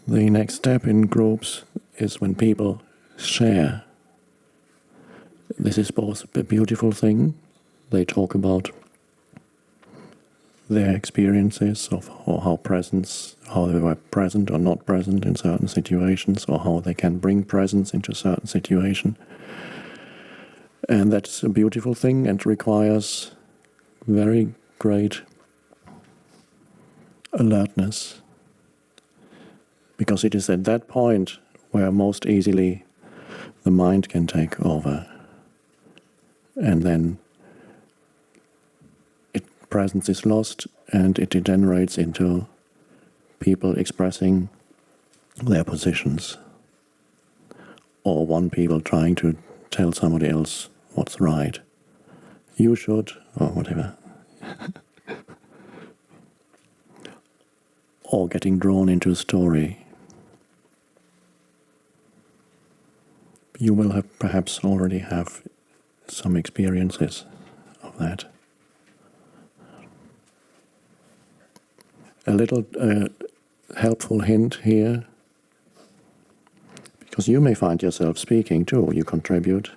The next step in groups is when people share. This is both a beautiful thing. They talk about their experiences of how they were present or not present in certain situations, or how they can bring presence into a certain situation. And that's a beautiful thing and requires very great alertness, because it is at that point where most easily the mind can take over, and then presence is lost and it degenerates into people expressing their positions, or one people trying to tell somebody else what's right. You should, or whatever. Or getting drawn into a story. You will have perhaps already have some experiences of that. A little helpful hint here, because you may find yourself speaking too, you contribute.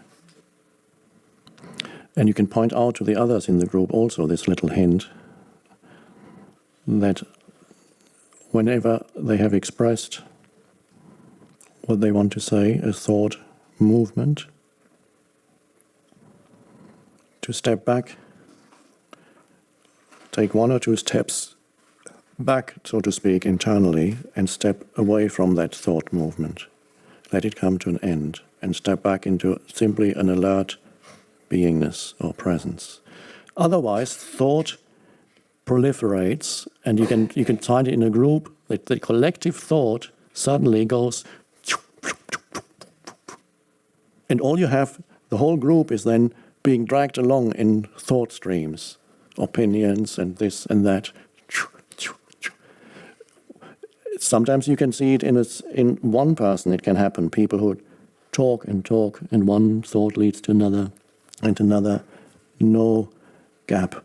And you can point out to the others in the group also this little hint, that whenever they have expressed what they want to say, a thought movement, to step back, take one or two steps back, so to speak, internally, and step away from that thought movement. Let it come to an end, and step back into simply an alert beingness or presence. Otherwise, thought proliferates, and you can find it in a group that the collective thought suddenly goes, and all you have, the whole group is then being dragged along in thought streams, opinions and this and that. Sometimes you can see it in one person. It can happen. People who talk, and one thought leads to another, and another. No gap.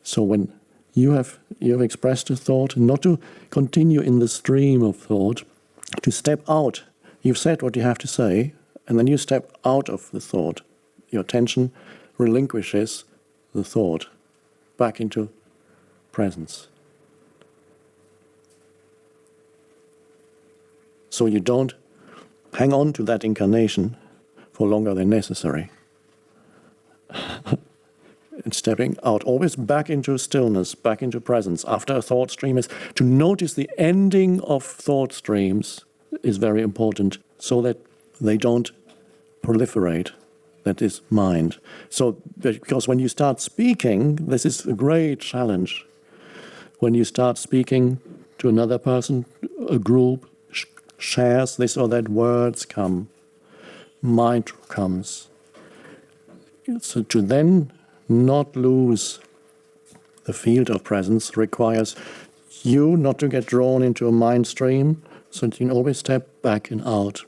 So when you have expressed a thought, not to continue in the stream of thought, to step out. You've said what you have to say, and then you step out of the thought. Your attention relinquishes the thought back into presence. So you don't hang on to that incarnation for longer than necessary. And stepping out, always back into stillness, back into presence. After a thought stream is to notice the ending of thought streams is very important, so that they don't proliferate. That is mind. So, because when you start speaking, this is a great challenge. When you start speaking to another person, a group shares this or that, words come, mind comes. So to then not lose the field of presence requires you not to get drawn into a mind stream, so that you can always step back and out.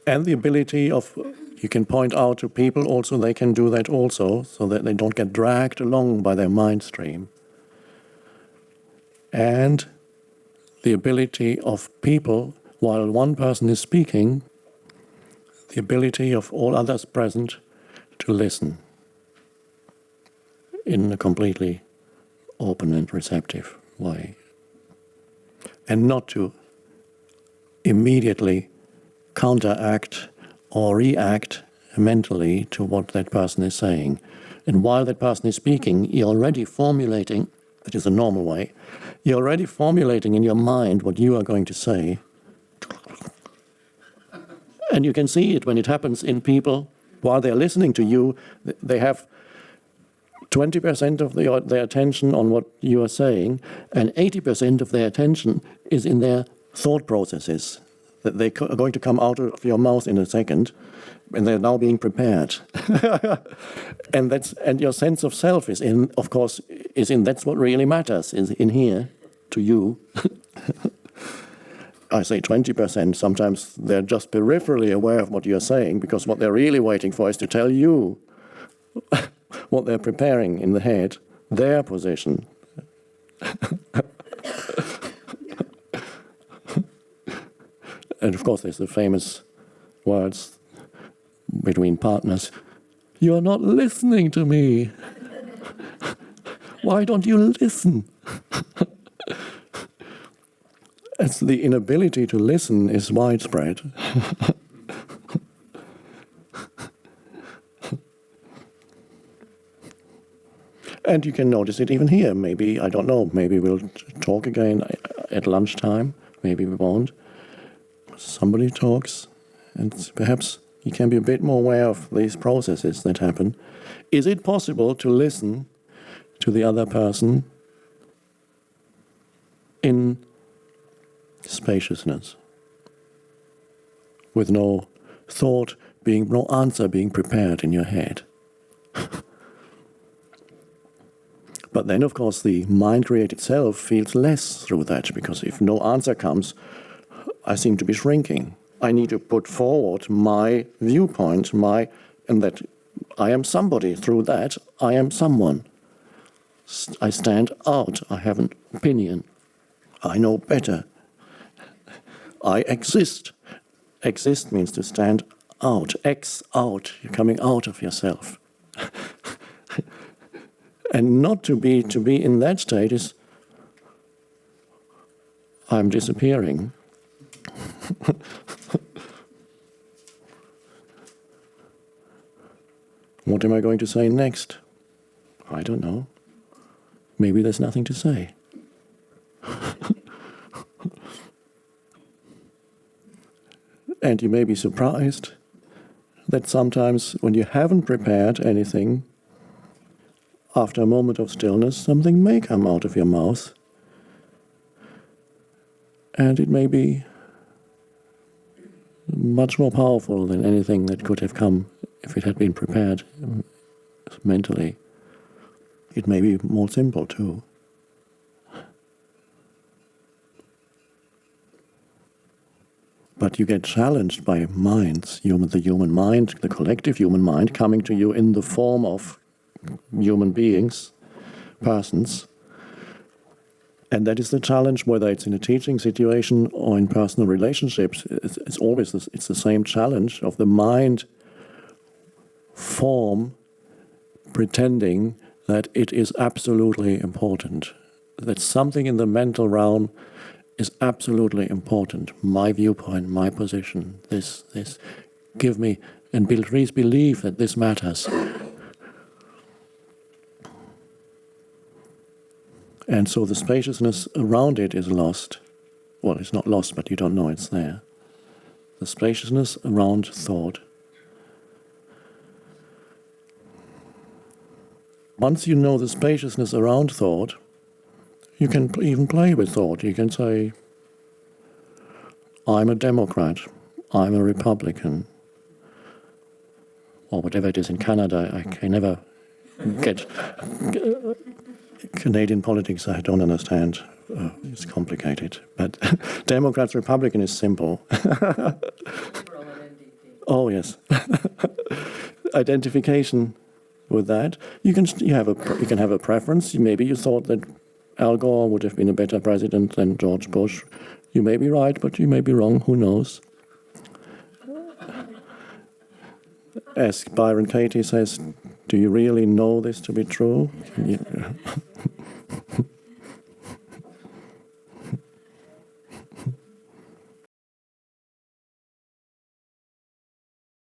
And the ability of, you can point out to people also, they can do that also, so that they don't get dragged along by their mind stream. And the ability of people, while one person is speaking, the ability of all others present to listen in a completely open and receptive way. And not to immediately counteract or react mentally to what that person is saying. And while that person is speaking, you're already formulating, that is a normal way, you're already formulating in your mind what you are going to say. And you can see it when it happens in people. While they're listening to you, they have 20% of their attention on what you are saying, and 80% of their attention is in their thought processes that they are going to come out of your mouth in a second, and they're now being prepared. and your sense of self is in, of course, that's what really matters, is in here to you. I say 20%, sometimes they're just peripherally aware of what you're saying, because what they're really waiting for is to tell you what they're preparing in the head, their position. And of course, there's the famous words between partners. You're not listening to me. Why don't you listen? It's the inability to listen is widespread. And you can notice it even here. Maybe, I don't know, maybe we'll talk again at lunchtime. Maybe we won't. Somebody talks, and perhaps you can be a bit more aware of these processes that happen. Is it possible to listen to the other person in spaciousness, with no answer being prepared in your head? But then, of course, the mind create itself feels less through that, because if no answer comes, I seem to be shrinking. I need to put forward my viewpoint, and that I am somebody. Through that, I am someone. I stand out. I have an opinion. I know better. I exist. Exist means to stand out. Out. You're coming out of yourself. And not to be in that state is, I'm disappearing. What am I going to say next? I don't know. Maybe there's nothing to say. And you may be surprised that sometimes when you haven't prepared anything, after a moment of stillness, something may come out of your mouth. And it may be much more powerful than anything that could have come if it had been prepared mentally. It may be more simple too. But you get challenged by minds, the human mind, the collective human mind, coming to you in the form of human beings, persons. And that is the challenge, whether it's in a teaching situation or in personal relationships. It's always the same challenge of the mind form pretending that it is absolutely important, that something in the mental realm is absolutely important. My viewpoint, my position, this, give me, and please believe that this matters. And so the spaciousness around it is lost. Well, it's not lost, but you don't know it's there. The spaciousness around thought. Once you know the spaciousness around thought, you can even play with thought. You can say, I'm a Democrat, I'm a Republican, or whatever it is in Canada. I can never get Canadian politics, I don't understand. It's complicated. But Democrats, Republican is simple. Oh, yes. Identification with that. You can have a preference. Maybe you thought that Al Gore would have been a better president than George Bush. You may be right, but you may be wrong. Who knows? As Byron Katie says, do you really know this to be true?